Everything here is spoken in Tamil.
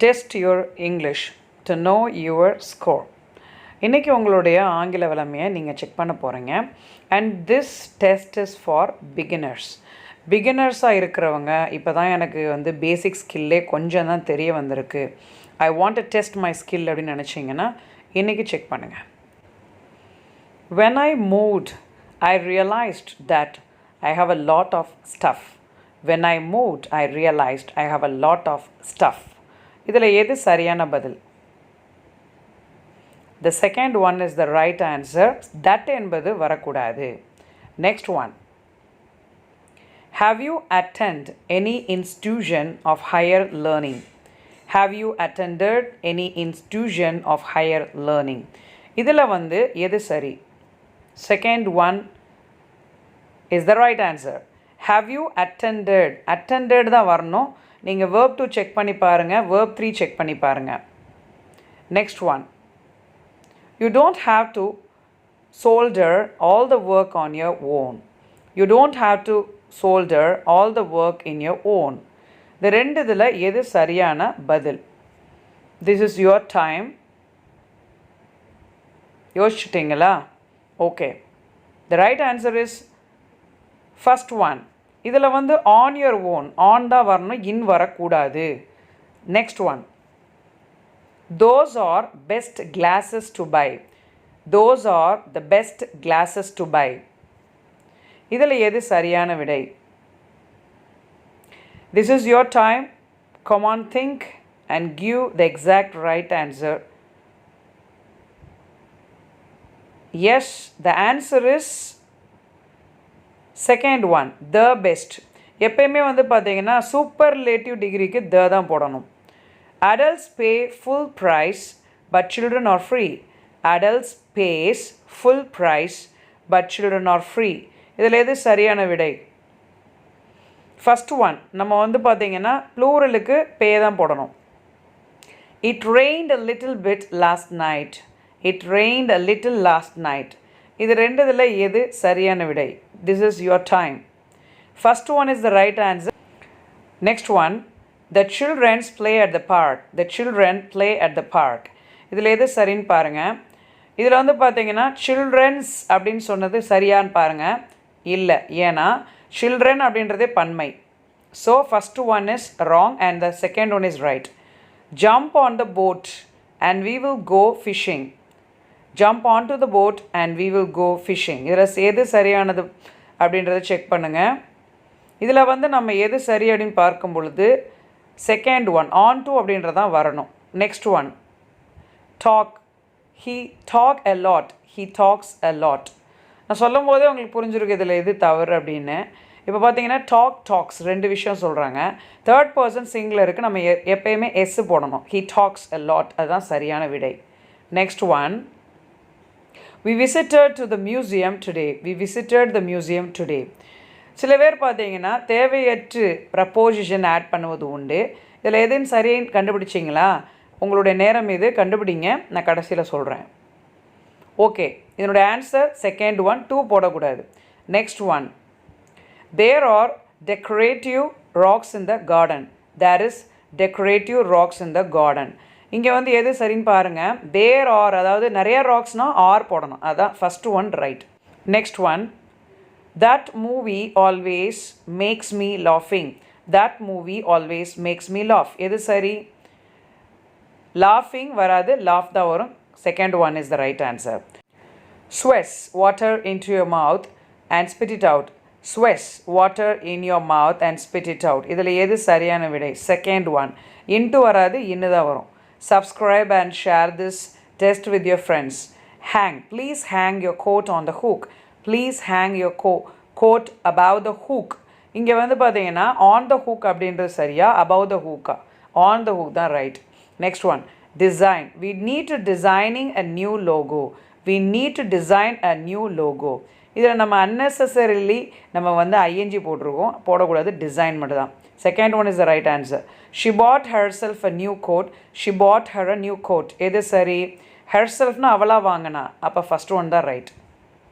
Test your English to know your score. இன்றைக்கி உங்களுடைய ஆங்கில வளமையை நீங்கள் செக் பண்ண போகிறீங்க. And this test is for beginners. பிகினர்ஸாக இருக்கிறவங்க இப்போ தான் எனக்கு பேசிக் ஸ்கில்லே கொஞ்சம் தான் தெரிய வந்திருக்கு, I want to test my skill அப்படின்னு நினச்சிங்கன்னா இன்றைக்கி செக் பண்ணுங்கள். When I moved, I realized that I have a lot of stuff. When I moved, I realized I have a lot of stuff. இதில் எது சரியான பதில்? The second one is the right answer. That என்பது வரக்கூடாது. Next one. Have you attended any institution of higher learning? Have you attended any institution of higher learning? இதில் எது சரி? Second one is the right answer. Have you attended? Attended தான் வரணும். நீங்கள் verb 2 செக் பண்ணி பாருங்கள், verb 3 செக் பண்ணி பாருங்கள். Next one. You don't have to solder all the work on your own. You don't have to solder all the work in your own. இந்த ரெண்டு இதில் எது சரியான பதில்? This is your time. யோசிச்சிட்டிங்களா? Okay. The right answer is first one. இதில் on your own, on தான் வரணும், in வரக்கூடாது. Next one. Those are best glasses to buy. Those are the best glasses to buy. இதில் எது சரியான விடை? This is your time. Come on, think and give the exact right answer. Yes, the answer is second one, the best. எப்பயுமே பார்த்தீங்கன்னா சூப்பர்லேட்டிவ் டிகிரிக்கு த தான் போடணும். Adults pay full price but children are free. Adults pays full price but children are free. இதில் எது சரியான விடை? First one. நம்ம பார்த்தீங்கன்னா ப்ளூரலுக்கு பே தான் போடணும். It rained a little bit last night. It rained a little last night. இது ரெண்டு இதில் எது சரியான விடை? This is your time. First one is the right answer. Next one. The children play at the park. The children play at the park. இதில் எது சரின்னு பாருங்கள். இதில் பார்த்தீங்கன்னா children's அப்படின்னு சொன்னது சரியான்னு பாருங்கள். இல்லை, ஏன்னா children அப்படின்றதே பன்மை. So first one is wrong and the second one is right. Jump on the boat and we will go fishing. Jump onto the boat and we will go fishing. இதில் எது சரியானது அப்படின்றத செக் பண்ணுங்கள். இதில் நம்ம எது சரி அப்படின்னு பார்க்கும் பொழுது செகண்ட் ஒன், ஆன் டு அப்படின்றதான் வரணும். Next one, talk. He talk a lot. He talks a lot. நான் சொல்லும் போதே உங்களுக்கு புரிஞ்சுருக்கு இதில் எது தவறு அப்படின்னு. இப்போ பார்த்தீங்கன்னா டாக்ஸ் ரெண்டு விஷயம் சொல்கிறாங்க. தேர்ட் பர்சன் சிங்குலருக்கு நம்ம எப்பயுமே எஸ் போடணும். ஹீ டாக்ஸ் அ லாட், அதுதான் சரியான விடை. Next one. We visited to the museum today. We visited the museum today. சில பேர் பார்த்தீங்கன்னா தேவையற்று ப்ரப்போசிஷன் ஆட் பண்ணுவது உண்டு. இதில் எதுன்னு சரின்னு கண்டுபிடிச்சிங்களா? உங்களுடைய நேரம் இது, கண்டுபிடிங்க, நான் கடைசியில் சொல்கிறேன். ஓகே, இதனுடைய ஆன்சர் செகண்ட் ஒன், 2 போடக்கூடாது. Next one. There are decorative rocks in the garden. There is decorative rocks in the garden. இங்கே எது சரின்னு பாருங்கள். தேர் ஆர், அதாவது நிறைய ராக்ஸ்னால் ஆர் போடணும், அதான் first one right. Next one. That movie always makes me லாஃபிங். That movie always makes me laugh. எது சரி? லாஃபிங் வராது, லாஃப் தான் வரும். Second one is the right answer. Swish water into your mouth and spit it out. Swish water in your mouth and spit it out. இதில் எது சரியான விடை? Second one. இன்ட்டு வராது, இன்னு தான் வரும். Subscribe and share this test with your friends. Hang. Please hang your coat on the hook. Please hang your coat above the hook. இங்கே பார்த்தீங்கன்னா on the hook அப்படின்றது சரியா, above the hook? On the hook தான் right. Next one. Design. We need to designing a new logo. We need to design a new logo. இதில் நம்ம unnecessarily நம்ம ing போட்டிருக்கோம், போடக்கூடாது, டிசைன் மட்டும் தான். Second one is the right answer. She bought herself a new coat. She bought her a new coat. எது சரி? herselfனா அவளா வாங்கினா, அப்போ ஃபஸ்ட் ஒன் தான் ரைட்.